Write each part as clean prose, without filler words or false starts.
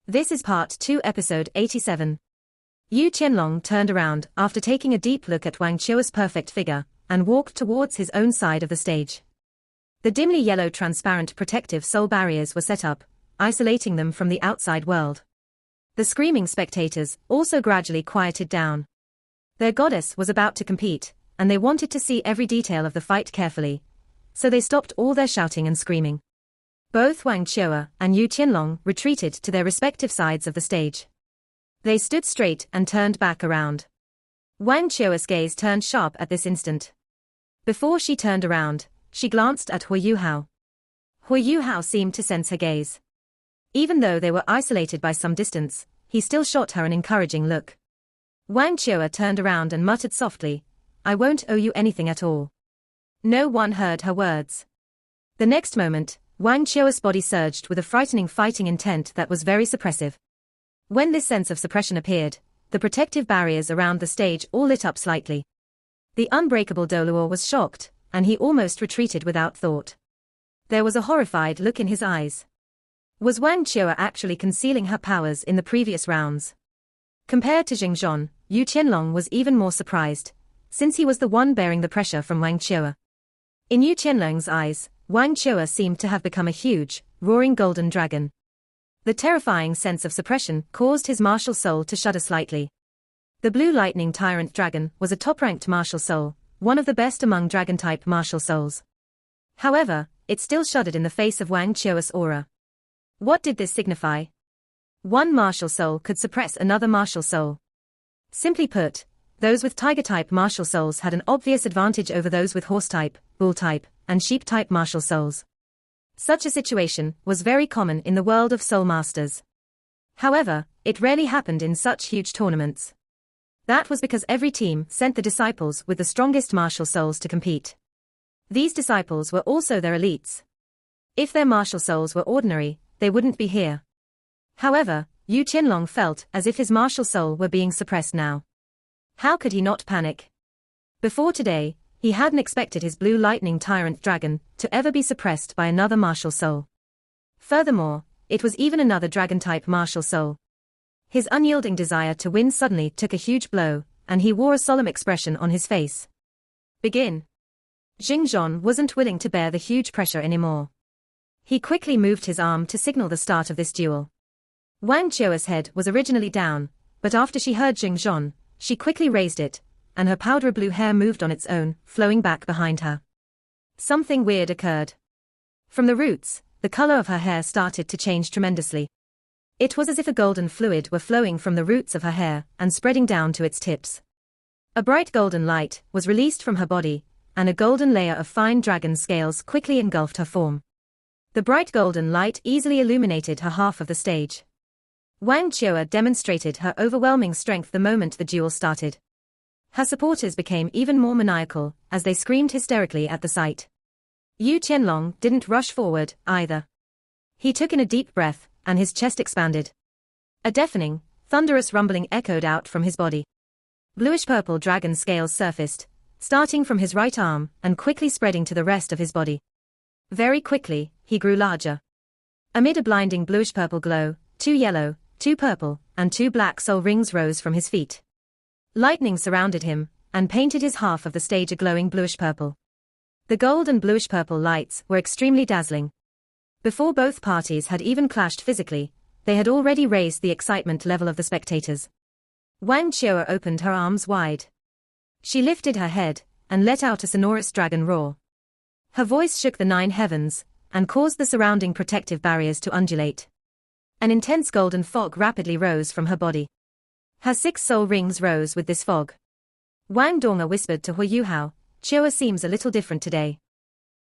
This is Part 2 Episode 87. Yu Qianlong turned around after taking a deep look at Wang Qiu's perfect figure, and walked towards his own side of the stage. The dimly yellow transparent protective soul barriers were set up, isolating them from the outside world. The screaming spectators also gradually quieted down. Their goddess was about to compete, and they wanted to see every detail of the fight carefully, so they stopped all their shouting and screaming. Both Wang Qiu and Yu Qianlong retreated to their respective sides of the stage. They stood straight and turned back around. Wang Qiu's gaze turned sharp at this instant. Before she turned around, she glanced at Hu Yuhao. Hu Yuhao seemed to sense her gaze. Even though they were isolated by some distance, he still shot her an encouraging look. Wang Qiu turned around and muttered softly, "I won't owe you anything at all." No one heard her words. The next moment, Wang Qiu's body surged with a frightening fighting intent that was very suppressive. When this sense of suppression appeared, the protective barriers around the stage all lit up slightly. The unbreakable Doluo was shocked, and he almost retreated without thought. There was a horrified look in his eyes. Was Wang Qiu actually concealing her powers in the previous rounds? Compared to Xingzhong, Yu Qianlong was even more surprised, since he was the one bearing the pressure from Wang Qiu. In Yu Qianlong's eyes, Wang Qiu seemed to have become a huge, roaring golden dragon. The terrifying sense of suppression caused his martial soul to shudder slightly. The blue lightning tyrant dragon was a top-ranked martial soul, one of the best among dragon-type martial souls. However, it still shuddered in the face of Wang Qiu's aura. What did this signify? One martial soul could suppress another martial soul. Simply put, those with tiger-type martial souls had an obvious advantage over those with horse-type, bull-type, and sheep-type martial souls. Such a situation was very common in the world of soul masters. However, it rarely happened in such huge tournaments. That was because every team sent the disciples with the strongest martial souls to compete. These disciples were also their elites. If their martial souls were ordinary, they wouldn't be here. However, Yu Qianlong felt as if his martial soul were being suppressed now. How could he not panic? Before today, he hadn't expected his blue lightning tyrant dragon to ever be suppressed by another martial soul. Furthermore, it was even another dragon-type martial soul. His unyielding desire to win suddenly took a huge blow, and he wore a solemn expression on his face. Begin. Xingzhong wasn't willing to bear the huge pressure anymore. He quickly moved his arm to signal the start of this duel. Wang Qiu's head was originally down, but after she heard Xingzhong, she quickly raised it, and her powder blue hair moved on its own, flowing back behind her. Something weird occurred. From the roots, the color of her hair started to change tremendously. It was as if a golden fluid were flowing from the roots of her hair and spreading down to its tips. A bright golden light was released from her body, and a golden layer of fine dragon scales quickly engulfed her form. The bright golden light easily illuminated her half of the stage. Wang Qiu demonstrated her overwhelming strength the moment the duel started. Her supporters became even more maniacal, as they screamed hysterically at the sight. Yu Qianlong didn't rush forward, either. He took in a deep breath, and his chest expanded. A deafening, thunderous rumbling echoed out from his body. Bluish-purple dragon scales surfaced, starting from his right arm and quickly spreading to the rest of his body. Very quickly, he grew larger. Amid a blinding bluish-purple glow, 2 yellow, 2 purple, and 2 black soul rings rose from his feet. Lightning surrounded him, and painted his half of the stage a glowing bluish-purple. The gold and bluish-purple lights were extremely dazzling. Before both parties had even clashed physically, they had already raised the excitement level of the spectators. Wang Qiu opened her arms wide. She lifted her head, and let out a sonorous dragon roar. Her voice shook the 9 heavens, and caused the surrounding protective barriers to undulate. An intense golden fog rapidly rose from her body. Her 6 soul rings rose with this fog. Wang Donga whispered to Hu Yuhao, "Qiu seems a little different today.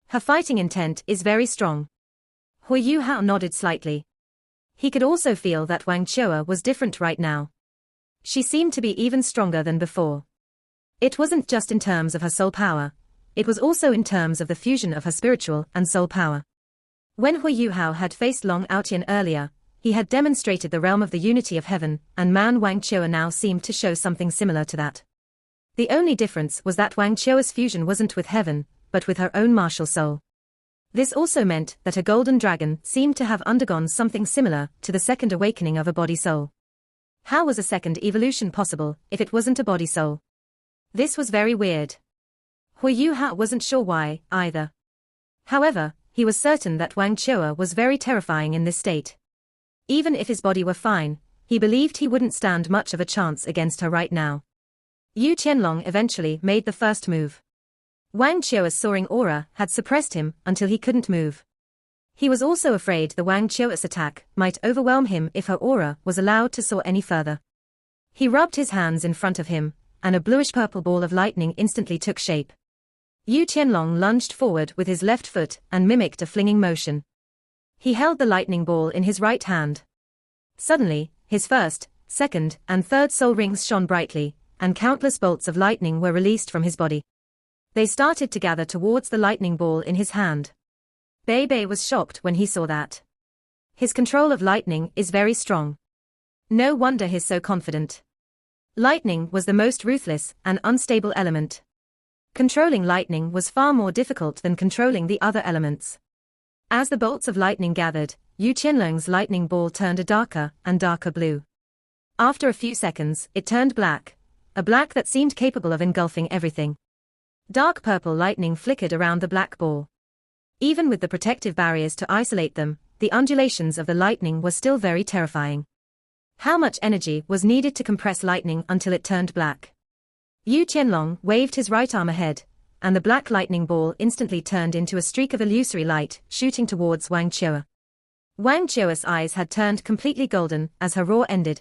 Her fighting intent is very strong." Hu Yuhao nodded slightly. He could also feel that Wang Qiu was different right now. She seemed to be even stronger than before. It wasn't just in terms of her soul power, it was also in terms of the fusion of her spiritual and soul power. When Hu Yuhao had faced Long Outian earlier, he had demonstrated the realm of the unity of heaven, and Man Wang Qiu now seemed to show something similar to that. The only difference was that Wang Qiu's fusion wasn't with heaven, but with her own martial soul. This also meant that a golden dragon seemed to have undergone something similar to the second awakening of a body-soul. How was a second evolution possible if it wasn't a body-soul? This was very weird. Hui Yuha wasn't sure why, either. However, he was certain that Wang Chua was very terrifying in this state. Even if his body were fine, he believed he wouldn't stand much of a chance against her right now. Yu Qianlong eventually made the first move. Wang Chua's soaring aura had suppressed him until he couldn't move. He was also afraid the Wang Chua's attack might overwhelm him if her aura was allowed to soar any further. He rubbed his hands in front of him, and a bluish-purple ball of lightning instantly took shape. Yu Qianlong lunged forward with his left foot and mimicked a flinging motion. He held the lightning ball in his right hand. Suddenly, his first, second, and third soul rings shone brightly, and countless bolts of lightning were released from his body. They started to gather towards the lightning ball in his hand. Bei Bei was shocked when he saw that. His control of lightning is very strong. No wonder he's so confident. Lightning was the most ruthless and unstable element. Controlling lightning was far more difficult than controlling the other elements. As the bolts of lightning gathered, Yu Qianlong's lightning ball turned a darker and darker blue. After a few seconds, it turned black, a black that seemed capable of engulfing everything. Dark purple lightning flickered around the black ball. Even with the protective barriers to isolate them, the undulations of the lightning were still very terrifying. How much energy was needed to compress lightning until it turned black? Yu Qianlong waved his right arm ahead, and the black lightning ball instantly turned into a streak of illusory light shooting towards Wang Chua. Wang Chua's eyes had turned completely golden as her roar ended.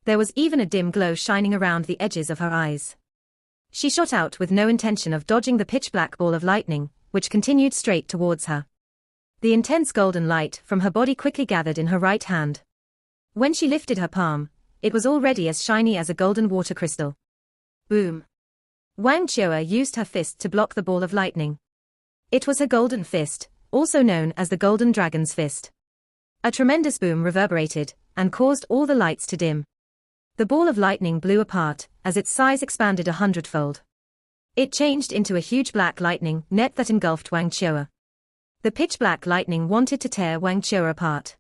There was even a dim glow shining around the edges of her eyes. She shot out with no intention of dodging the pitch-black ball of lightning, which continued straight towards her. The intense golden light from her body quickly gathered in her right hand. When she lifted her palm, it was already as shiny as a golden water crystal. Boom! Wang Chua used her fist to block the ball of lightning. It was her golden fist, also known as the Golden Dragon's Fist. A tremendous boom reverberated, and caused all the lights to dim. The ball of lightning blew apart, as its size expanded 100-fold. It changed into a huge black lightning net that engulfed Wang Chua. The pitch-black lightning wanted to tear Wang Chua apart.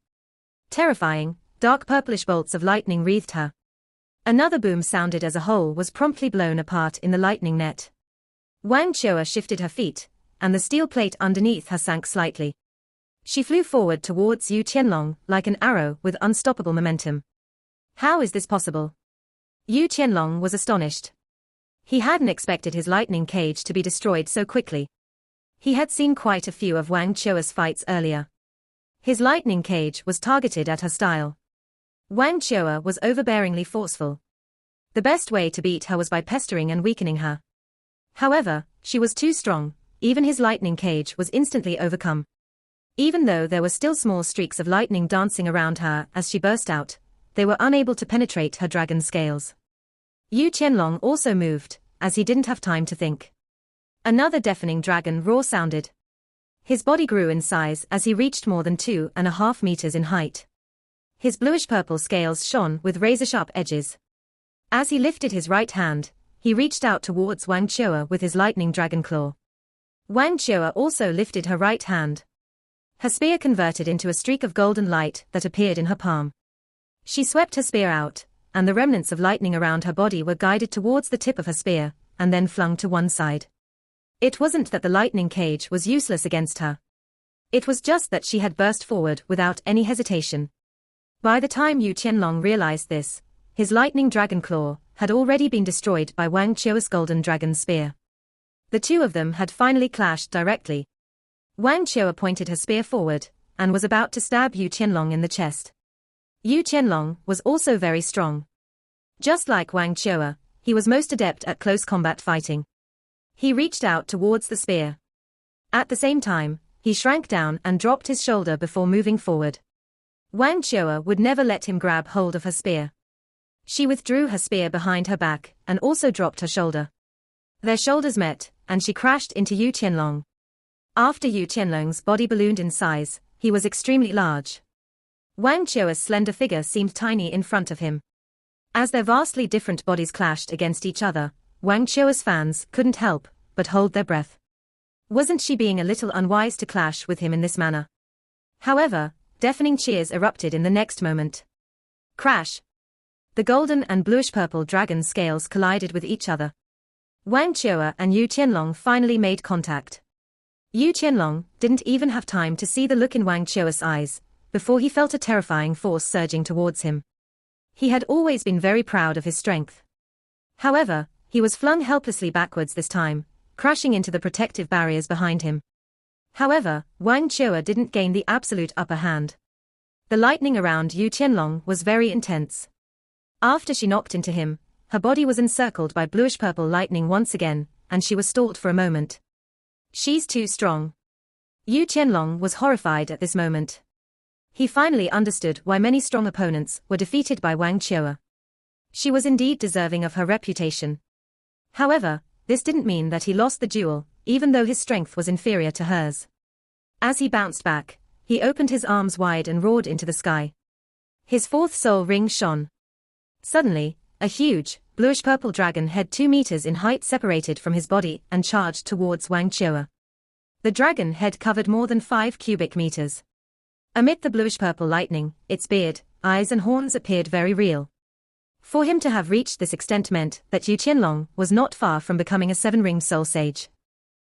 Terrifying, dark purplish bolts of lightning wreathed her. Another boom sounded as a hole was promptly blown apart in the lightning net. Wang Chua shifted her feet, and the steel plate underneath her sank slightly. She flew forward towards Yu Qianlong like an arrow with unstoppable momentum. How is this possible? Yu Qianlong was astonished. He hadn't expected his lightning cage to be destroyed so quickly. He had seen quite a few of Wang Chua's fights earlier. His lightning cage was targeted at her style. Wang Chua was overbearingly forceful. The best way to beat her was by pestering and weakening her. However, she was too strong, even his lightning cage was instantly overcome. Even though there were still small streaks of lightning dancing around her as she burst out, they were unable to penetrate her dragon scales. Yu Qianlong also moved, as he didn't have time to think. Another deafening dragon roar sounded. His body grew in size as he reached more than 2.5 meters in height. His bluish-purple scales shone with razor-sharp edges. As he lifted his right hand, he reached out towards Wang Chua with his lightning dragon claw. Wang Chua also lifted her right hand. Her spear converted into a streak of golden light that appeared in her palm. She swept her spear out, and the remnants of lightning around her body were guided towards the tip of her spear, and then flung to one side. It wasn't that the lightning cage was useless against her. It was just that she had burst forward without any hesitation. By the time Yu Qianlong realized this, his lightning dragon claw had already been destroyed by Wang Chua's golden dragon spear. The two of them had finally clashed directly. Wang Chua pointed her spear forward, and was about to stab Yu Qianlong in the chest. Yu Qianlong was also very strong. Just like Wang Chua, he was most adept at close combat fighting. He reached out towards the spear. At the same time, he shrank down and dropped his shoulder before moving forward. Wang Chua would never let him grab hold of her spear. She withdrew her spear behind her back and also dropped her shoulder. Their shoulders met, and she crashed into Yu Qianlong. After Yu Qianlong's body ballooned in size, he was extremely large. Wang Chua's slender figure seemed tiny in front of him. As their vastly different bodies clashed against each other, Wang Chua's fans couldn't help but hold their breath. Wasn't she being a little unwise to clash with him in this manner? However, deafening cheers erupted in the next moment. Crash! The golden and bluish-purple dragon scales collided with each other. Wang Qiu'er and Yu Qianlong finally made contact. Yu Qianlong didn't even have time to see the look in Wang Qiu'er's eyes before he felt a terrifying force surging towards him. He had always been very proud of his strength. However, he was flung helplessly backwards this time, crashing into the protective barriers behind him. However, Wang Qiu'er didn't gain the absolute upper hand. The lightning around Yu Qianlong was very intense. After she knocked into him, her body was encircled by bluish-purple lightning once again, and she was stalled for a moment. She's too strong. Yu Qianlong was horrified at this moment. He finally understood why many strong opponents were defeated by Wang Qiu'er. She was indeed deserving of her reputation. However, this didn't mean that he lost the duel, even though his strength was inferior to hers. As he bounced back, he opened his arms wide and roared into the sky. His fourth soul ring shone. Suddenly, a huge, bluish-purple dragon head 2 meters in height separated from his body and charged towards Wang Qiu'er. The dragon head covered more than 5 cubic meters. Amid the bluish-purple lightning, its beard, eyes and horns appeared very real. For him to have reached this extent meant that Yu Qianlong was not far from becoming a 7-ringed soul sage.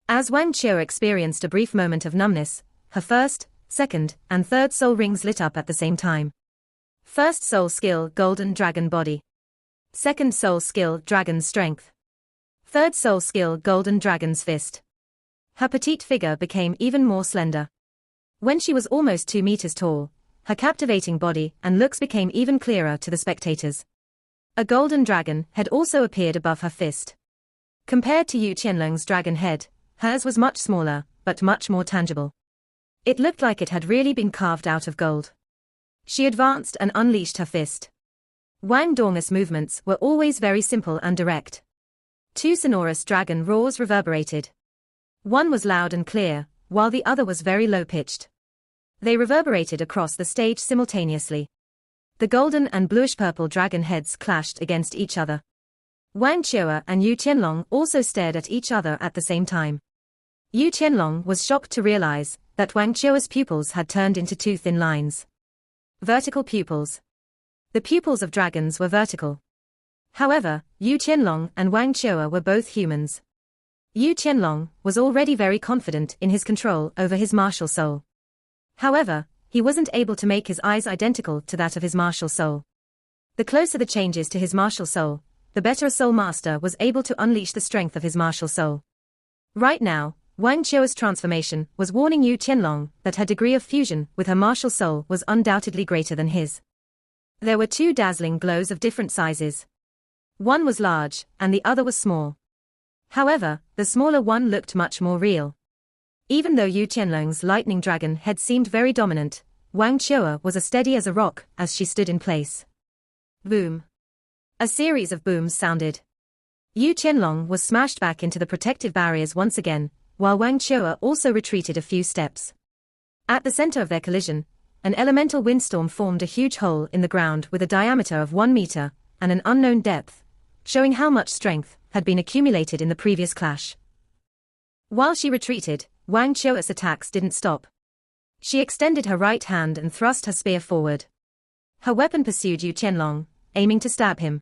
As Wang Qiu'er experienced a brief moment of numbness, her first, second, and third soul rings lit up at the same time. First soul skill, golden dragon body. Second soul skill, dragon's strength. Third soul skill, golden dragon's fist. Her petite figure became even more slender. When she was almost 2 meters tall, her captivating body and looks became even clearer to the spectators. A golden dragon had also appeared above her fist. Compared to Yu Qianlong's dragon head, hers was much smaller, but much more tangible. It looked like it had really been carved out of gold. She advanced and unleashed her fist. Wang Dong's movements were always very simple and direct. 2 sonorous dragon roars reverberated. One was loud and clear, while the other was very low-pitched. They reverberated across the stage simultaneously. The golden and bluish-purple dragon heads clashed against each other. Wang Qiu'er and Yu Qianlong also stared at each other at the same time. Yu Qianlong was shocked to realize that Wang Qiu'er's pupils had turned into 2 thin lines. Vertical pupils. The pupils of dragons were vertical. However, Yu Qianlong and Wang Qiu'er were both humans. Yu Qianlong was already very confident in his control over his martial soul. However, he wasn't able to make his eyes identical to that of his martial soul. The closer the changes to his martial soul, the better a soul master was able to unleash the strength of his martial soul. Right now, Wang Qiu'er's transformation was warning Yu Qianlong that her degree of fusion with her martial soul was undoubtedly greater than his. There were 2 dazzling glows of different sizes. One was large, and the other was small. However, the smaller one looked much more real. Even though Yu Qianlong's lightning dragon head seemed very dominant, Wang Qiu'er was as steady as a rock as she stood in place. Boom. A series of booms sounded. Yu Qianlong was smashed back into the protective barriers once again, while Wang Qiu'er also retreated a few steps. At the center of their collision, an elemental windstorm formed a huge hole in the ground with a diameter of 1 meter and an unknown depth, showing how much strength had been accumulated in the previous clash. While she retreated, Wang Qiu'er's attacks didn't stop. She extended her right hand and thrust her spear forward. Her weapon pursued Yu Qianlong, aiming to stab him.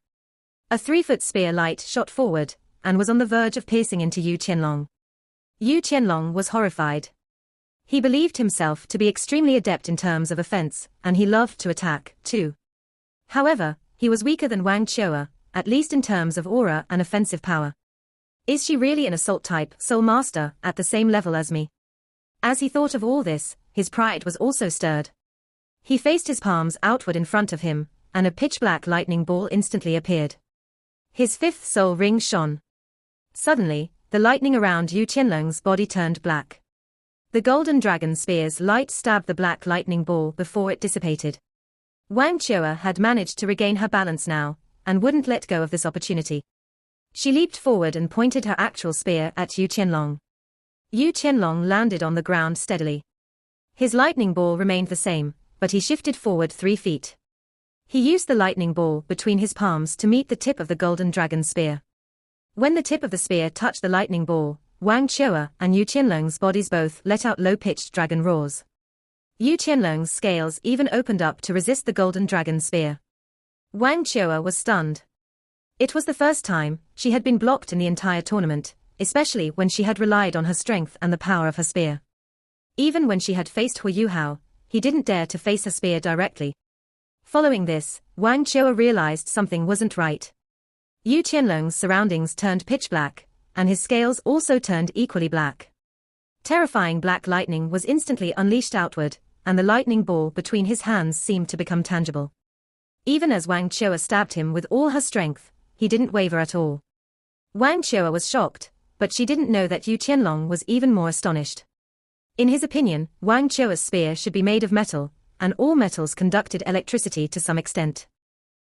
A 3-foot spear light shot forward, and was on the verge of piercing into Yu Qianlong. Yu Qianlong was horrified. He believed himself to be extremely adept in terms of offense, and he loved to attack, too. However, he was weaker than Wang Qiu'er, at least in terms of aura and offensive power. Is she really an assault-type soul master at the same level as me? As he thought of all this, his pride was also stirred. He faced his palms outward in front of him, and a pitch-black lightning ball instantly appeared. His 5th soul ring shone. Suddenly, the lightning around Yu Qianlong's body turned black. The golden dragon spear's light stabbed the black lightning ball before it dissipated. Wang Qiu'er had managed to regain her balance now, and wouldn't let go of this opportunity. She leaped forward and pointed her actual spear at Yu Qianlong. Yu Qianlong landed on the ground steadily. His lightning ball remained the same, but he shifted forward 3 feet. He used the lightning ball between his palms to meet the tip of the golden dragon spear. When the tip of the spear touched the lightning ball, Wang Qiu'er and Yu Qianlong's bodies both let out low-pitched dragon roars. Yu Qianlong's scales even opened up to resist the golden dragon's spear. Wang Qiu'er was stunned. It was the first time she had been blocked in the entire tournament, especially when she had relied on her strength and the power of her spear. Even when she had faced Hu Yuhao, he didn't dare to face her spear directly. Following this, Wang Qiu'er realized something wasn't right. Yu Qianlong's surroundings turned pitch black, and his scales also turned equally black. Terrifying black lightning was instantly unleashed outward, and the lightning ball between his hands seemed to become tangible. Even as Wang Qiu'er stabbed him with all her strength, he didn't waver at all. Wang Qiu'er was shocked, but she didn't know that Yu Qianlong was even more astonished. In his opinion, Wang Qiu'er's spear should be made of metal, and all metals conducted electricity to some extent.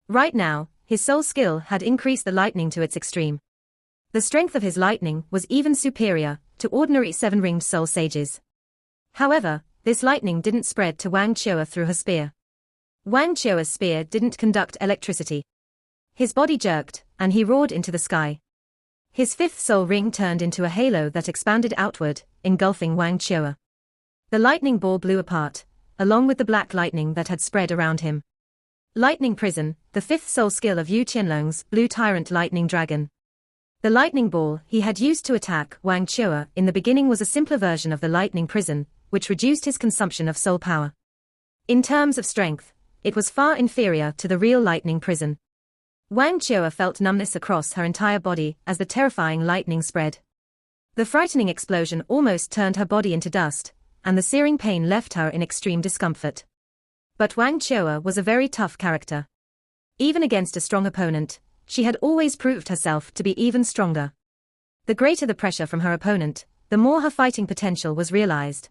Right now, his soul skill had increased the lightning to its extreme. The strength of his lightning was even superior to ordinary seven-ringed soul sages. However, this lightning didn't spread to Wang Qiu'er through her spear. Wang Qiu'er's spear didn't conduct electricity. His body jerked, and he roared into the sky. His fifth soul ring turned into a halo that expanded outward, engulfing Wang Qiu'er. The lightning ball blew apart, along with the black lightning that had spread around him. Lightning Prison, the fifth soul skill of Yu Qianlong's Blue Tyrant Lightning Dragon. The lightning ball he had used to attack Wang Qiu'er in the beginning was a simpler version of the lightning prison, which reduced his consumption of soul power. In terms of strength, it was far inferior to the real lightning prison. Wang Qiu'er felt numbness across her entire body as the terrifying lightning spread. The frightening explosion almost turned her body into dust, and the searing pain left her in extreme discomfort. But Wang Qiu'er was a very tough character. Even against a strong opponent, she had always proved herself to be even stronger. The greater the pressure from her opponent, the more her fighting potential was realized.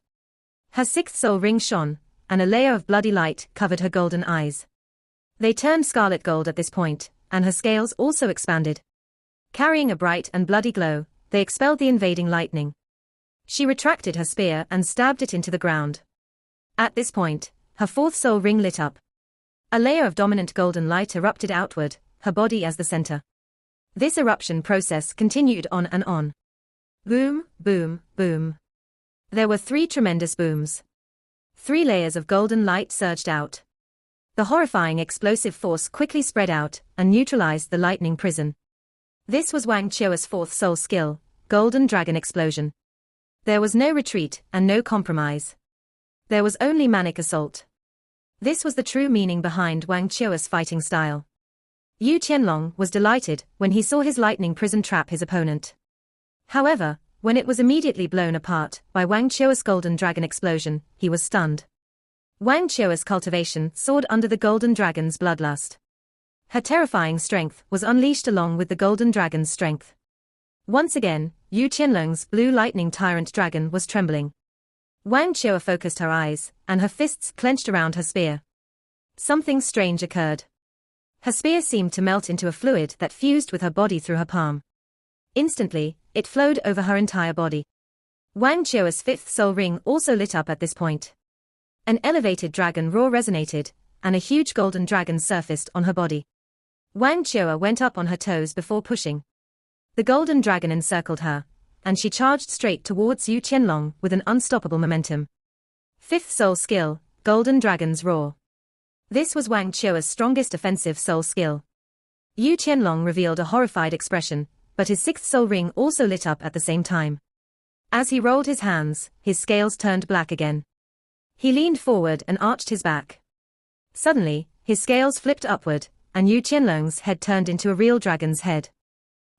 Her sixth soul ring shone, and a layer of bloody light covered her golden eyes. They turned scarlet gold at this point, and her scales also expanded. Carrying a bright and bloody glow, they expelled the invading lightning. She retracted her spear and stabbed it into the ground. At this point, her fourth soul ring lit up. A layer of dominant golden light erupted outward, her body as the center. This eruption process continued on and on. Boom, boom, boom. There were 3 tremendous booms. 3 layers of golden light surged out. The horrifying explosive force quickly spread out and neutralized the lightning prison. This was Wang Qiu'er's fourth soul skill, Golden Dragon Explosion. There was no retreat and no compromise. There was only manic assault. This was the true meaning behind Wang Qiu'er's fighting style. Yu Qianlong was delighted when he saw his lightning prison trap his opponent. However, when it was immediately blown apart by Wang Qiu'er's Golden Dragon Explosion, he was stunned. Wang Qiu'er's cultivation soared under the Golden Dragon's bloodlust. Her terrifying strength was unleashed along with the Golden Dragon's strength. Once again, Yu Qianlong's Blue Lightning Tyrant Dragon was trembling. Wang Qiu'er focused her eyes, and her fists clenched around her spear. Something strange occurred. Her spear seemed to melt into a fluid that fused with her body through her palm. Instantly, it flowed over her entire body. Wang Qiu'er's fifth soul ring also lit up at this point. An elevated dragon roar resonated, and a huge golden dragon surfaced on her body. Wang Qiu'er went up on her toes before pushing. The golden dragon encircled her, and she charged straight towards Yu Qianlong with an unstoppable momentum. Fifth soul skill, Golden Dragon's Roar. This was Wang Qiu'er's strongest offensive soul skill. Yu Qianlong revealed a horrified expression, but his sixth soul ring also lit up at the same time. As he rolled his hands, his scales turned black again. He leaned forward and arched his back. Suddenly, his scales flipped upward, and Yu Qianlong's head turned into a real dragon's head.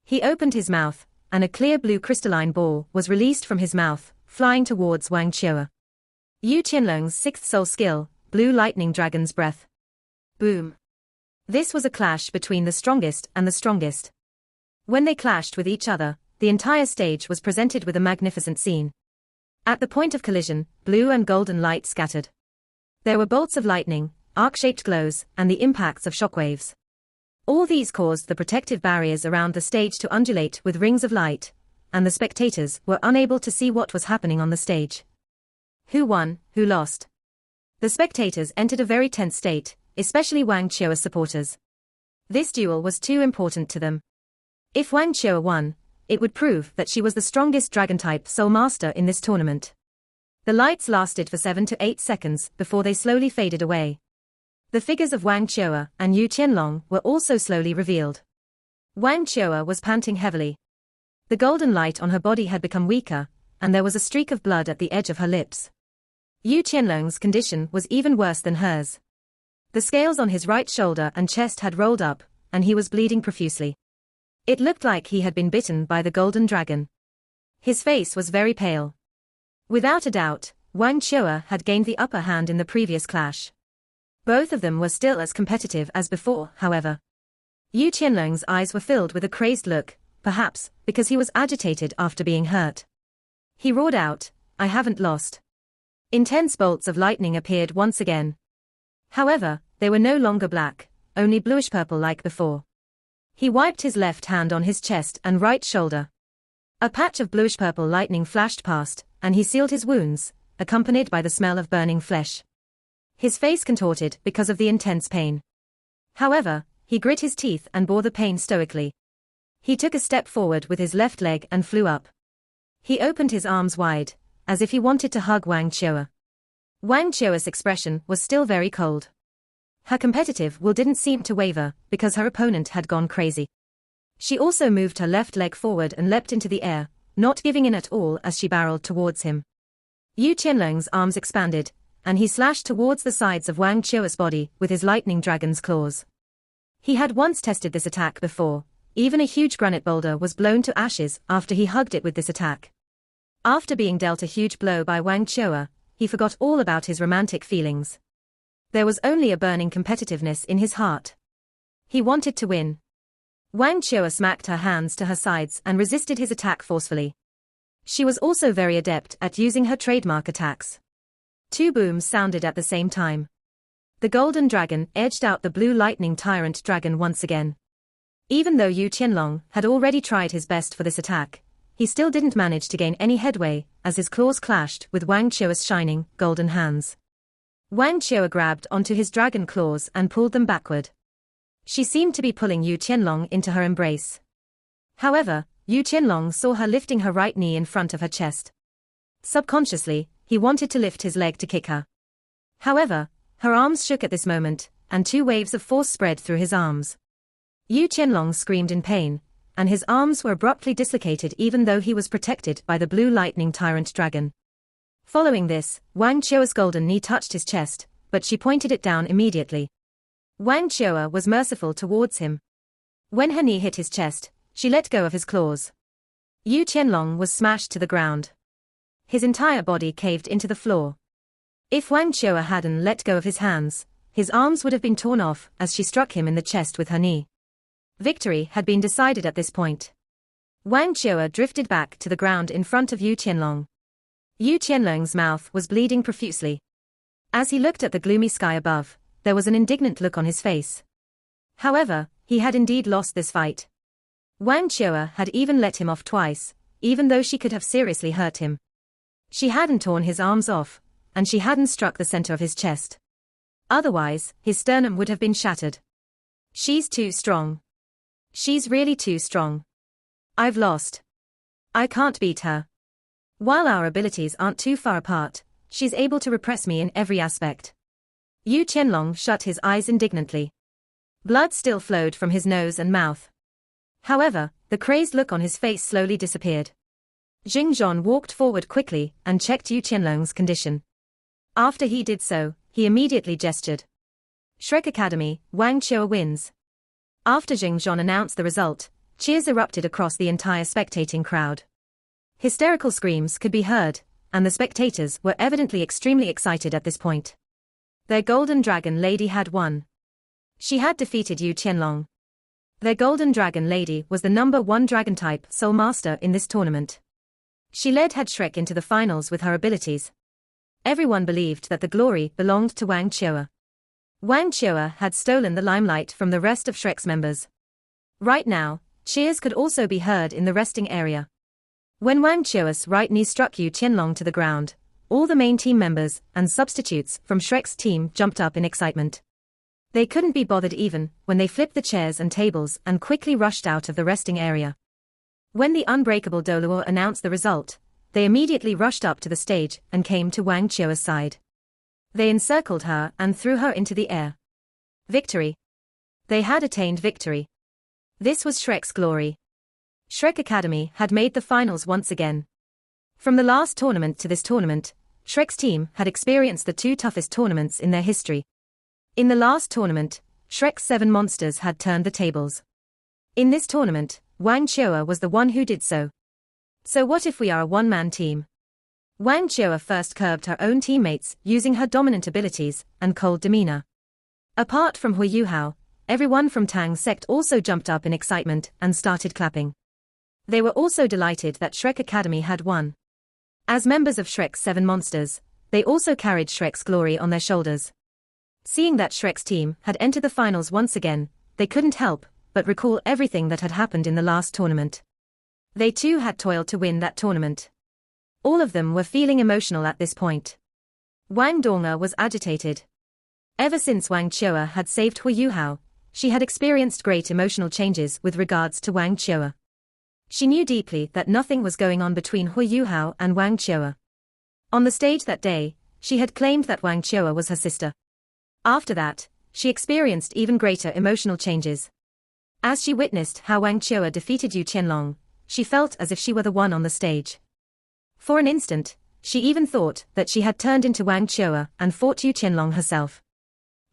He opened his mouth, and a clear blue crystalline ball was released from his mouth, flying towards Wang Qiu'er. Yu Qianlong's sixth soul skill, Blue Lightning Dragon's Breath. Boom. This was a clash between the strongest and the strongest. When they clashed with each other, the entire stage was presented with a magnificent scene. At the point of collision, blue and golden light scattered. There were bolts of lightning, arc-shaped glows, and the impacts of shockwaves. All these caused the protective barriers around the stage to undulate with rings of light, and the spectators were unable to see what was happening on the stage. Who won, who lost? The spectators entered a very tense state, especially Wang Qiu'er's supporters. This duel was too important to them. If Wang Qiu'er won, it would prove that she was the strongest dragon-type soul master in this tournament. The lights lasted for 7 to 8 seconds before they slowly faded away. The figures of Wang Qiu'er and Yu Qianlong were also slowly revealed. Wang Qiu'er was panting heavily. The golden light on her body had become weaker, and there was a streak of blood at the edge of her lips. Yu Qianlong's condition was even worse than hers. The scales on his right shoulder and chest had rolled up, and he was bleeding profusely. It looked like he had been bitten by the golden dragon. His face was very pale. Without a doubt, Wang Qiu'er had gained the upper hand in the previous clash. Both of them were still as competitive as before, however. Yu Qianlong's eyes were filled with a crazed look, perhaps because he was agitated after being hurt. He roared out, "I haven't lost." Intense bolts of lightning appeared once again. However, they were no longer black, only bluish-purple like before. He wiped his left hand on his chest and right shoulder. A patch of bluish-purple lightning flashed past, and he sealed his wounds, accompanied by the smell of burning flesh. His face contorted because of the intense pain. However, he grit his teeth and bore the pain stoically. He took a step forward with his left leg and flew up. He opened his arms wide, as if he wanted to hug Wang Qiu'er. Wang Qiu'er's expression was still very cold. Her competitive will didn't seem to waver, because her opponent had gone crazy. She also moved her left leg forward and leapt into the air, not giving in at all as she barreled towards him. Yu Qianlong's arms expanded, and he slashed towards the sides of Wang Qiu'er's body with his lightning dragon's claws. He had once tested this attack before. Even a huge granite boulder was blown to ashes after he hugged it with this attack. After being dealt a huge blow by Wang Qiu'er, he forgot all about his romantic feelings. There was only a burning competitiveness in his heart. He wanted to win. Wang Qiu'er smacked her hands to her sides and resisted his attack forcefully. She was also very adept at using her trademark attacks. Two booms sounded at the same time. The golden dragon edged out the blue lightning tyrant dragon once again. Even though Yu Qianlong had already tried his best for this attack, he still didn't manage to gain any headway as his claws clashed with Wang Qiu'er's shining, golden hands. Wang Qiu'er grabbed onto his dragon claws and pulled them backward. She seemed to be pulling Yu Qianlong into her embrace. However, Yu Qianlong saw her lifting her right knee in front of her chest. Subconsciously, he wanted to lift his leg to kick her. However, her arms shook at this moment, and two waves of force spread through his arms. Yu Qianlong screamed in pain, and his arms were abruptly dislocated even though he was protected by the blue lightning tyrant dragon. Following this, Wang Qiu'er's golden knee touched his chest, but she pointed it down immediately. Wang Qiu'er was merciful towards him. When her knee hit his chest, she let go of his claws. Yu Qianlong was smashed to the ground. His entire body caved into the floor. If Wang Qiu'er hadn't let go of his hands, his arms would have been torn off as she struck him in the chest with her knee. Victory had been decided at this point. Wang Qiu'er drifted back to the ground in front of Yu Qianlong. Yu Qianlong's mouth was bleeding profusely. As he looked at the gloomy sky above, there was an indignant look on his face. However, he had indeed lost this fight. Wang Qiu'er had even let him off twice, even though she could have seriously hurt him. She hadn't torn his arms off, and she hadn't struck the center of his chest. Otherwise, his sternum would have been shattered. She's too strong. She's really too strong. I've lost. I can't beat her. While our abilities aren't too far apart, she's able to repress me in every aspect. Yu Qianlong shut his eyes indignantly. Blood still flowed from his nose and mouth. However, the crazed look on his face slowly disappeared. Jing Zhon walked forward quickly and checked Yu Qianlong's condition. After he did so, he immediately gestured. Shrek Academy, Wang Qiu'er wins. After Jing Zhon announced the result, cheers erupted across the entire spectating crowd. Hysterical screams could be heard, and the spectators were evidently extremely excited at this point. Their golden dragon lady had won. She had defeated Yu Qianlong. Their golden dragon lady was the #1 dragon-type soul master in this tournament. She led Head Shrek into the finals with her abilities. Everyone believed that the glory belonged to Wang Qiu'er. Wang Qiu'er had stolen the limelight from the rest of Shrek's members. Right now, cheers could also be heard in the resting area. When Wang Qiu'er's right knee struck Yu Qianlong to the ground, all the main team members and substitutes from Shrek's team jumped up in excitement. They couldn't be bothered even when they flipped the chairs and tables and quickly rushed out of the resting area. When the unbreakable Doluo announced the result, they immediately rushed up to the stage and came to Wang Qiue's side. They encircled her and threw her into the air. Victory. They had attained victory. This was Shrek's glory. Shrek Academy had made the finals once again. From the last tournament to this tournament, Shrek's team had experienced the two toughest tournaments in their history. In the last tournament, Shrek's 7 monsters had turned the tables. In this tournament, Wang Qiue was the one who did so. So what if we are a one-man team? Wang Qiue first curbed her own teammates using her dominant abilities and cold demeanor. Apart from Hu Yuhao, everyone from Tang's sect also jumped up in excitement and started clapping. They were also delighted that Shrek Academy had won. As members of Shrek's 7 monsters, they also carried Shrek's glory on their shoulders. Seeing that Shrek's team had entered the finals once again, they couldn't help but recall everything that had happened in the last tournament. They too had toiled to win that tournament. All of them were feeling emotional at this point. Wang Donge was agitated. Ever since Wang Qiue had saved Hu Yuhao, she had experienced great emotional changes with regards to Wang Qiue. She knew deeply that nothing was going on between Hu Yuhao and Wang Qiue. On the stage that day, she had claimed that Wang Qiue was her sister. After that, she experienced even greater emotional changes. As she witnessed how Wang Qiue defeated Yu Qianlong, she felt as if she were the one on the stage. For an instant, she even thought that she had turned into Wang Qiue and fought Yu Qianlong herself.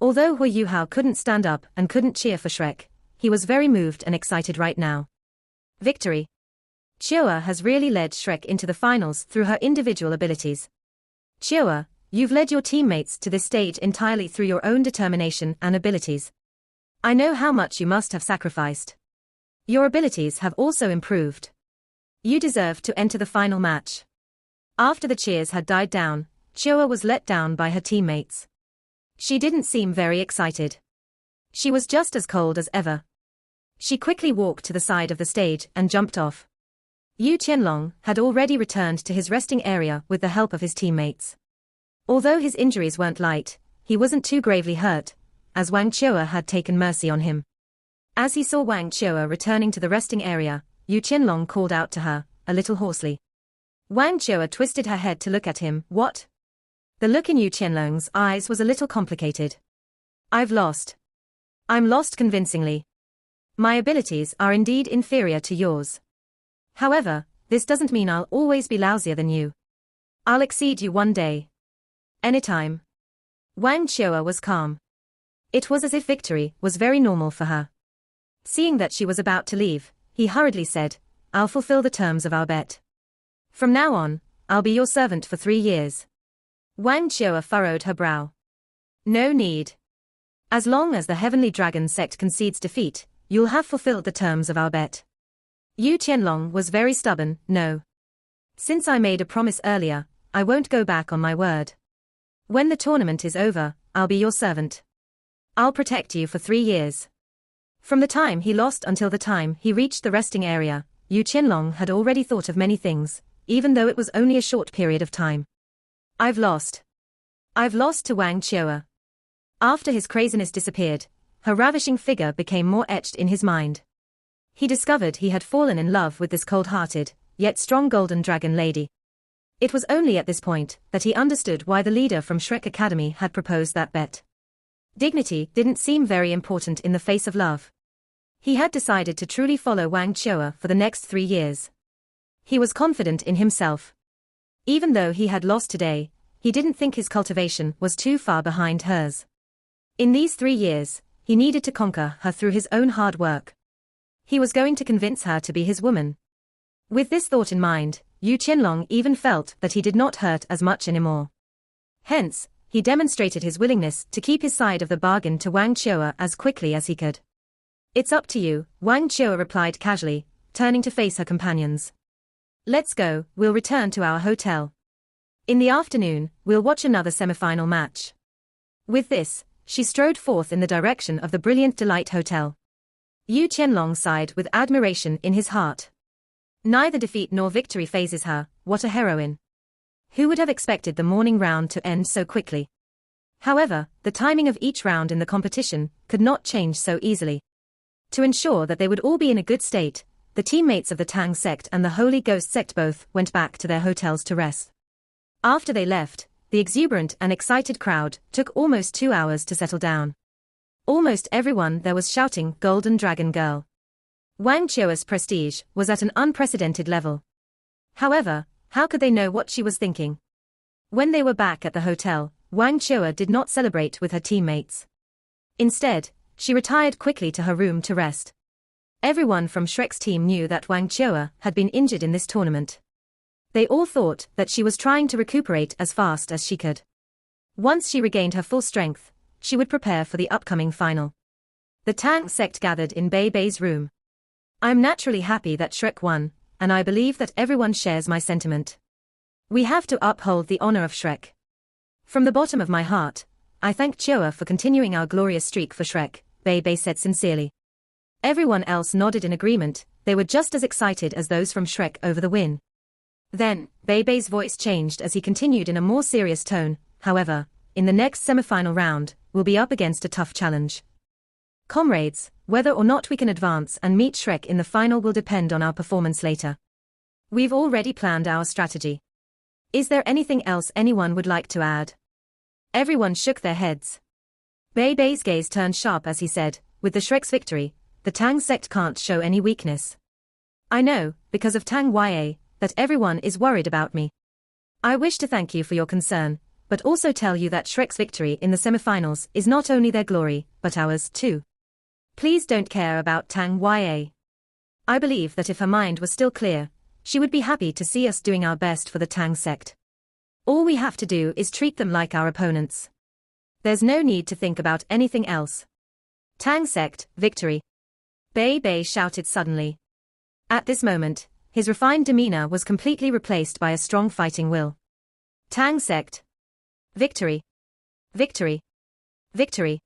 Although Hu Yuhao couldn't stand up and couldn't cheer for Shrek, he was very moved and excited right now. Victory. Qiue has really led Shrek into the finals through her individual abilities. Qiue, you've led your teammates to this stage entirely through your own determination and abilities. I know how much you must have sacrificed. Your abilities have also improved. You deserve to enter the final match. After the cheers had died down, Qiue was let down by her teammates. She didn't seem very excited. She was just as cold as ever. She quickly walked to the side of the stage and jumped off. Yu Qianlong had already returned to his resting area with the help of his teammates. Although his injuries weren't light, he wasn't too gravely hurt, as Wang Qiue had taken mercy on him. As he saw Wang Qiue returning to the resting area, Yu Qianlong called out to her, a little hoarsely. Wang Qiue twisted her head to look at him. What? The look in Yu Qianlong's eyes was a little complicated. I've lost. I'm lost convincingly. My abilities are indeed inferior to yours. However, this doesn't mean I'll always be lousier than you. I'll exceed you one day. Anytime. Wang Qiue was calm. It was as if victory was very normal for her. Seeing that she was about to leave, he hurriedly said, I'll fulfill the terms of our bet. From now on, I'll be your servant for 3 years. Wang Qiue furrowed her brow. No need. As long as the Heavenly Dragon sect concedes defeat, you'll have fulfilled the terms of our bet. Yu Qianlong was very stubborn. No. Since I made a promise earlier, I won't go back on my word. When the tournament is over, I'll be your servant. I'll protect you for 3 years. From the time he lost until the time he reached the resting area, Yu Qianlong had already thought of many things, even though it was only a short period of time. I've lost. I've lost to Wang Qiue. After his craziness disappeared, her ravishing figure became more etched in his mind. He discovered he had fallen in love with this cold-hearted, yet strong golden dragon lady. It was only at this point that he understood why the leader from Shrek Academy had proposed that bet. Dignity didn't seem very important in the face of love. He had decided to truly follow Wang Qiue for the next 3 years. He was confident in himself. Even though he had lost today, he didn't think his cultivation was too far behind hers. In these 3 years, he needed to conquer her through his own hard work. He was going to convince her to be his woman. With this thought in mind, Yu Qianlong even felt that he did not hurt as much anymore. Hence, he demonstrated his willingness to keep his side of the bargain to Wang Qiue as quickly as he could. It's up to you, Wang Qiue replied casually, turning to face her companions. Let's go, we'll return to our hotel. In the afternoon, we'll watch another semifinal match. With this, she strode forth in the direction of the Brilliant Delight Hotel. Yu Qianlong sighed with admiration in his heart. Neither defeat nor victory phases her. What a heroine. Who would have expected the morning round to end so quickly? However, the timing of each round in the competition could not change so easily. To ensure that they would all be in a good state, the teammates of the Tang sect and the Holy Ghost sect both went back to their hotels to rest. After they left, the exuberant and excited crowd took almost 2 hours to settle down. Almost everyone there was shouting "Golden Dragon Girl." Wang Qiu's prestige was at an unprecedented level. However, how could they know what she was thinking? When they were back at the hotel, Wang Qiu did not celebrate with her teammates. Instead, she retired quickly to her room to rest. Everyone from Shrek's team knew that Wang Qiu had been injured in this tournament. They all thought that she was trying to recuperate as fast as she could. Once she regained her full strength, she would prepare for the upcoming final. The Tang sect gathered in Bei Bei's room. "I'm naturally happy that Shrek won, and I believe that everyone shares my sentiment. We have to uphold the honor of Shrek. From the bottom of my heart, I thank Qiu for continuing our glorious streak for Shrek," Bei Bei said sincerely. Everyone else nodded in agreement. They were just as excited as those from Shrek over the win. Then, Bei Bei's voice changed as he continued in a more serious tone. "However, in the next semi-final round, we'll be up against a tough challenge. Comrades, whether or not we can advance and meet Shrek in the final will depend on our performance later. We've already planned our strategy. Is there anything else anyone would like to add?" Everyone shook their heads. Bei Bei's gaze turned sharp as he said, "With the Shrek's victory, the Tang sect can't show any weakness. I know, because of Tang Ya, that everyone is worried about me. I wish to thank you for your concern, but also tell you that Shrek's victory in the semifinals is not only their glory, but ours too. Please don't care about Tang Ya. I believe that if her mind was still clear, she would be happy to see us doing our best for the Tang sect. All we have to do is treat them like our opponents. There's no need to think about anything else. Tang sect, victory!" Bei Bei shouted suddenly. At this moment, his refined demeanor was completely replaced by a strong fighting will. "Tang sect! Victory! Victory! Victory!"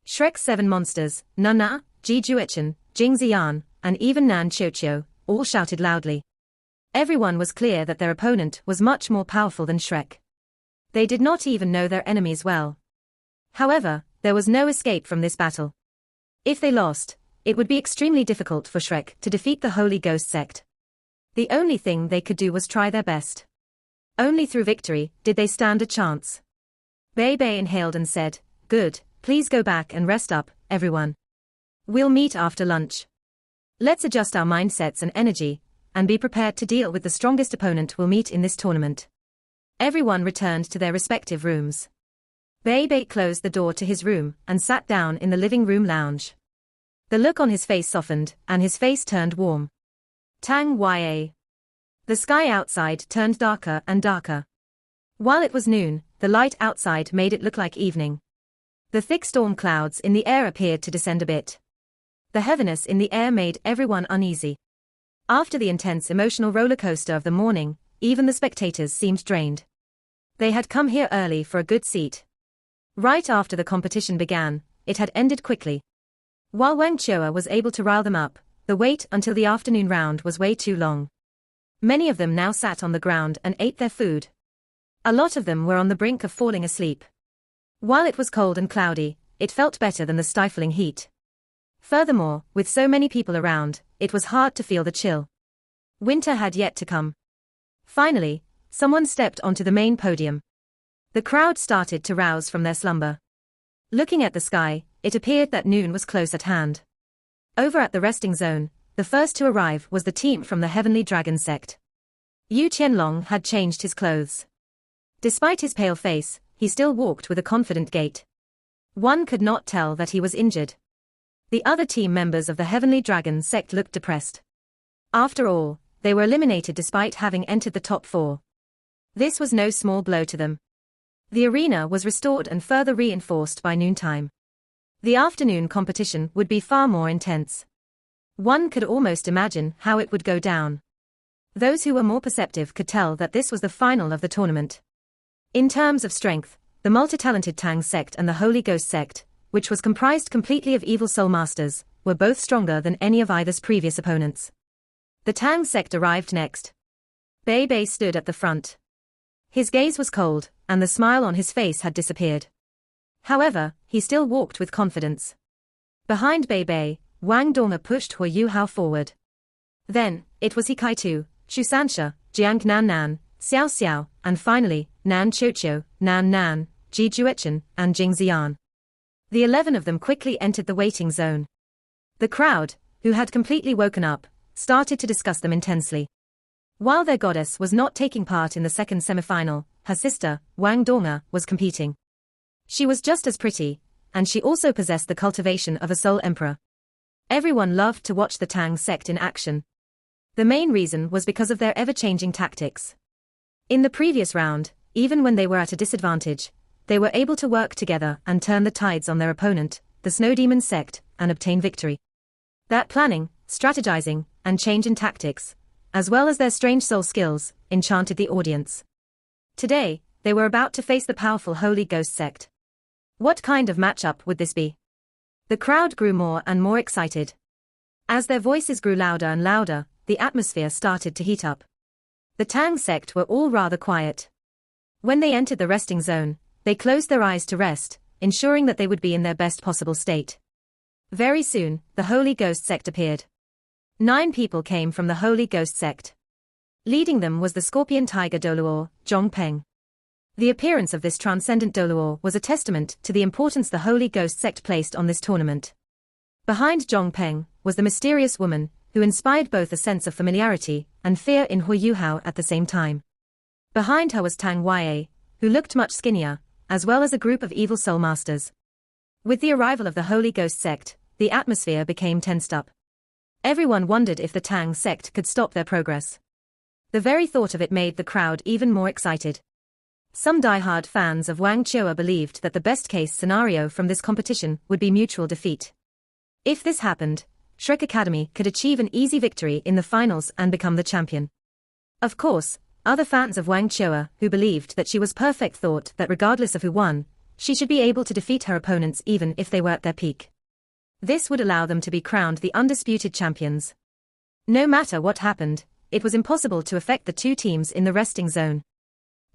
Shrek's 7 monsters, Nana, Ji Juechen, Jing Ziyan, and even Nan Qiuqiu, all shouted loudly. Everyone was clear that their opponent was much more powerful than Shrek. They did not even know their enemies well. However, there was no escape from this battle. If they lost, it would be extremely difficult for Shrek to defeat the Holy Ghost sect. The only thing they could do was try their best. Only through victory did they stand a chance. Bei Bei inhaled and said, "Good, please go back and rest up, everyone. We'll meet after lunch. Let's adjust our mindsets and energy, and be prepared to deal with the strongest opponent we'll meet in this tournament." Everyone returned to their respective rooms. Bei Bei closed the door to his room and sat down in the living room lounge. The look on his face softened, and his face turned warm. Tang Ya. The sky outside turned darker and darker. While it was noon, the light outside made it look like evening. The thick storm clouds in the air appeared to descend a bit. The heaviness in the air made everyone uneasy. After the intense emotional roller coaster of the morning, even the spectators seemed drained. They had come here early for a good seat. Right after the competition began, it had ended quickly. While Wang Qiu was able to rile them up, the wait until the afternoon round was way too long. Many of them now sat on the ground and ate their food. A lot of them were on the brink of falling asleep. While it was cold and cloudy, it felt better than the stifling heat. Furthermore, with so many people around, it was hard to feel the chill. Winter had yet to come. Finally, someone stepped onto the main podium. The crowd started to rouse from their slumber. Looking at the sky, it appeared that noon was close at hand. Over at the resting zone, the first to arrive was the team from the Heavenly Dragon sect. Yu Qianlong had changed his clothes. Despite his pale face, he still walked with a confident gait. One could not tell that he was injured. The other team members of the Heavenly Dragon sect looked depressed. After all, they were eliminated despite having entered the top 4. This was no small blow to them. The arena was restored and further reinforced by noontime. The afternoon competition would be far more intense. One could almost imagine how it would go down. Those who were more perceptive could tell that this was the final of the tournament. In terms of strength, the multi-talented Tang sect and the Holy Ghost sect, which was comprised completely of evil soul masters, were both stronger than any of either's previous opponents. The Tang sect arrived next. Bei Bei stood at the front. His gaze was cold, and the smile on his face had disappeared. However, he still walked with confidence. Behind Bei Bei, Wang Donga pushed Hu Yuhao forward. Then, it was Hikaitu, Shusansha, Jiang Nan Nan, Xiao Xiao, and finally, Nan Qiuqiu, Nan Nan, Ji Juechen, and Jing Ziyan. The 11 of them quickly entered the waiting zone. The crowd, who had completely woken up, started to discuss them intensely. While their goddess was not taking part in the second semifinal, her sister, Wang Donga, was competing. She was just as pretty, and she also possessed the cultivation of a soul emperor. Everyone loved to watch the Tang sect in action. The main reason was because of their ever-changing tactics. In the previous round, even when they were at a disadvantage, they were able to work together and turn the tides on their opponent, the Snow Demon sect, and obtain victory. That planning, strategizing, and change in tactics, as well as their strange soul skills, enchanted the audience. Today, they were about to face the powerful Holy Ghost sect. What kind of matchup would this be? The crowd grew more and more excited. As their voices grew louder and louder, the atmosphere started to heat up. The Tang sect were all rather quiet. When they entered the resting zone, they closed their eyes to rest, ensuring that they would be in their best possible state. Very soon, the Holy Ghost sect appeared. 9 people came from the Holy Ghost sect. Leading them was the Scorpion Tiger Doluo, Zhong Peng. The appearance of this transcendent Doluo was a testament to the importance the Holy Ghost sect placed on this tournament. Behind Zhong Peng was the mysterious woman, who inspired both a sense of familiarity and fear in Hu Yuhao at the same time. Behind her was Tang Yue, who looked much skinnier, as well as a group of evil soul masters. With the arrival of the Holy Ghost sect, the atmosphere became tensed up. Everyone wondered if the Tang sect could stop their progress. The very thought of it made the crowd even more excited. Some die-hard fans of Wang Chua believed that the best-case scenario from this competition would be mutual defeat. If this happened, Shrek Academy could achieve an easy victory in the finals and become the champion. Of course, other fans of Wang Chua who believed that she was perfect thought that regardless of who won, she should be able to defeat her opponents even if they were at their peak. This would allow them to be crowned the undisputed champions. No matter what happened, it was impossible to affect the 2 teams in the resting zone.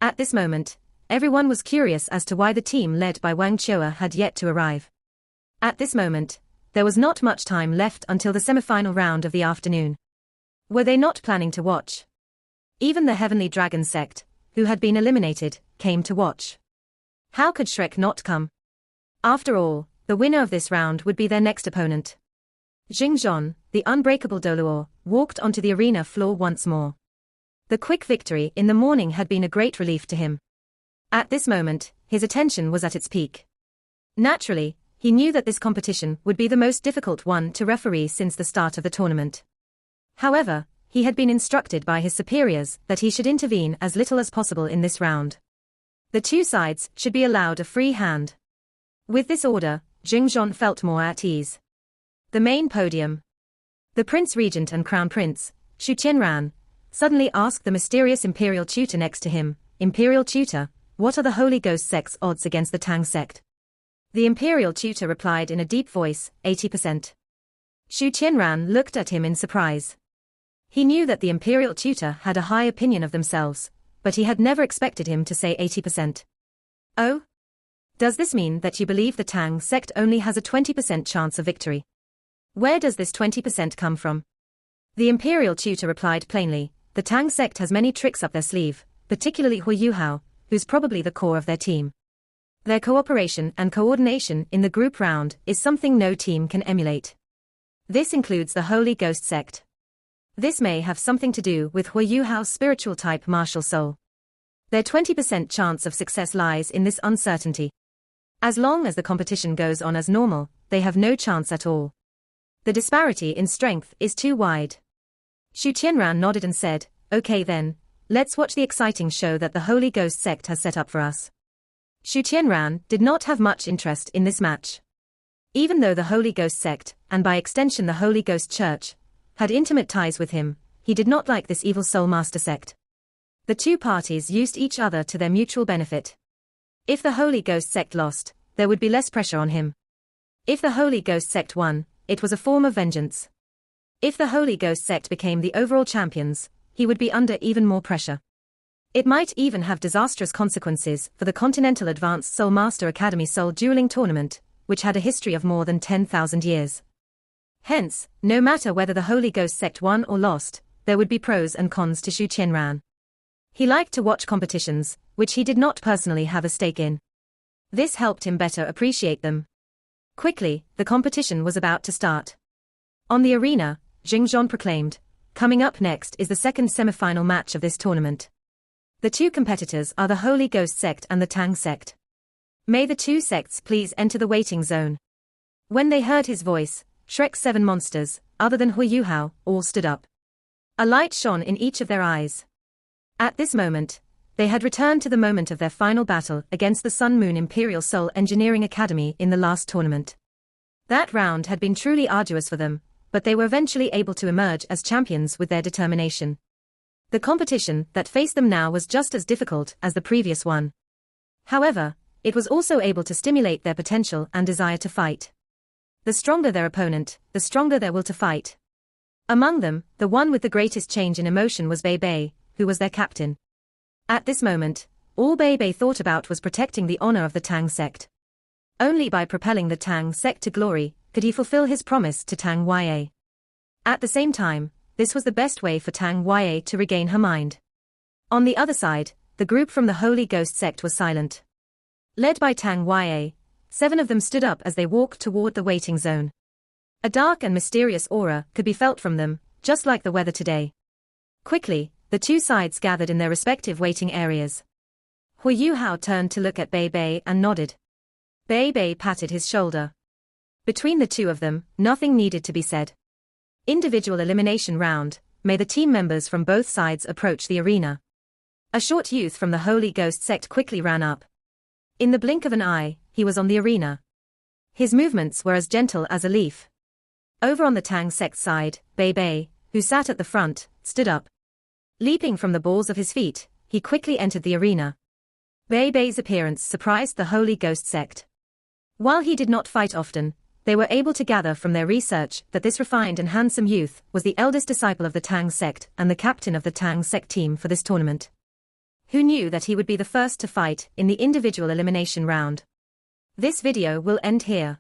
At this moment, everyone was curious as to why the team led by Wang Chua had yet to arrive. At this moment, there was not much time left until the semifinal round of the afternoon. Were they not planning to watch? Even the Heavenly Dragon sect, who had been eliminated, came to watch. How could Shrek not come? After all, the winner of this round would be their next opponent. Xingzhon, the unbreakable Doluo, walked onto the arena floor once more. The quick victory in the morning had been a great relief to him. At this moment, his attention was at its peak. Naturally, he knew that this competition would be the most difficult one to referee since the start of the tournament. However, he had been instructed by his superiors that he should intervene as little as possible in this round. The 2 sides should be allowed a free hand. With this order, Xingzhon felt more at ease. The main podium. The Prince Regent and Crown Prince, Xu Qianran, suddenly asked the mysterious Imperial Tutor next to him, Imperial Tutor, what are the Holy Ghost sect's odds against the Tang sect? The Imperial Tutor replied in a deep voice, 80%. Xu Qianran looked at him in surprise. He knew that the Imperial Tutor had a high opinion of themselves, but he had never expected him to say 80%. Oh? Does this mean that you believe the Tang sect only has a 20% chance of victory? Where does this 20% come from? The Imperial Tutor replied plainly, the Tang sect has many tricks up their sleeve, particularly Hu Yuhao, who's probably the core of their team. Their cooperation and coordination in the group round is something no team can emulate. This includes the Holy Ghost sect. This may have something to do with Hu Yuhao's spiritual type martial soul. Their 20% chance of success lies in this uncertainty. As long as the competition goes on as normal, they have no chance at all. The disparity in strength is too wide. Xu Qianran nodded and said, okay then, let's watch the exciting show that the Holy Ghost sect has set up for us. Xu Qianran did not have much interest in this match. Even though the Holy Ghost sect, and by extension the Holy Ghost Church, had intimate ties with him, he did not like this evil soul master sect. The 2 parties used each other to their mutual benefit. If the Holy Ghost sect lost, there would be less pressure on him. If the Holy Ghost sect won, it was a form of vengeance. If the Holy Ghost sect became the overall champions, he would be under even more pressure. It might even have disastrous consequences for the Continental Advanced Soul Master Academy Soul Dueling Tournament, which had a history of more than 10,000 years. Hence, no matter whether the Holy Ghost sect won or lost, there would be pros and cons to Xu Qianran. He liked to watch competitions, which he did not personally have a stake in. This helped him better appreciate them. Quickly, the competition was about to start. On the arena, Xingzhong proclaimed, "Coming up next is the second semi-final match of this tournament. The two competitors are the Holy Ghost sect and the Tang sect. May the two sects please enter the waiting zone." When they heard his voice, Shrek's 7 monsters, other than Hui Yuhao, all stood up. A light shone in each of their eyes. At this moment, they had returned to the moment of their final battle against the Sun Moon Imperial Soul Engineering Academy in the last tournament. That round had been truly arduous for them, but they were eventually able to emerge as champions with their determination. The competition that faced them now was just as difficult as the previous one. However, it was also able to stimulate their potential and desire to fight. The stronger their opponent, the stronger their will to fight. Among them, the one with the greatest change in emotion was Bei Bei, who was their captain. At this moment, all Bei Bei thought about was protecting the honor of the Tang sect. Only by propelling the Tang sect to glory could he fulfill his promise to Tang Ya. At the same time, this was the best way for Tang Ya to regain her mind. On the other side, the group from the Holy Ghost sect was silent. Led by Tang Ya, 7 of them stood up as they walked toward the waiting zone. A dark and mysterious aura could be felt from them, just like the weather today. Quickly, the two sides gathered in their respective waiting areas. Hui Yuhao turned to look at Bei Bei and nodded. Bei Bei patted his shoulder. Between the two of them, nothing needed to be said. Individual elimination round, may the team members from both sides approach the arena. A short youth from the Holy Ghost sect quickly ran up. In the blink of an eye, he was on the arena. His movements were as gentle as a leaf. Over on the Tang sect side, Bei Bei, who sat at the front, stood up. Leaping from the balls of his feet, he quickly entered the arena. Bei Bei's appearance surprised the Holy Ghost sect. While he did not fight often, they were able to gather from their research that this refined and handsome youth was the eldest disciple of the Tang sect and the captain of the Tang sect team for this tournament. Who knew that he would be the first to fight in the individual elimination round? This video will end here.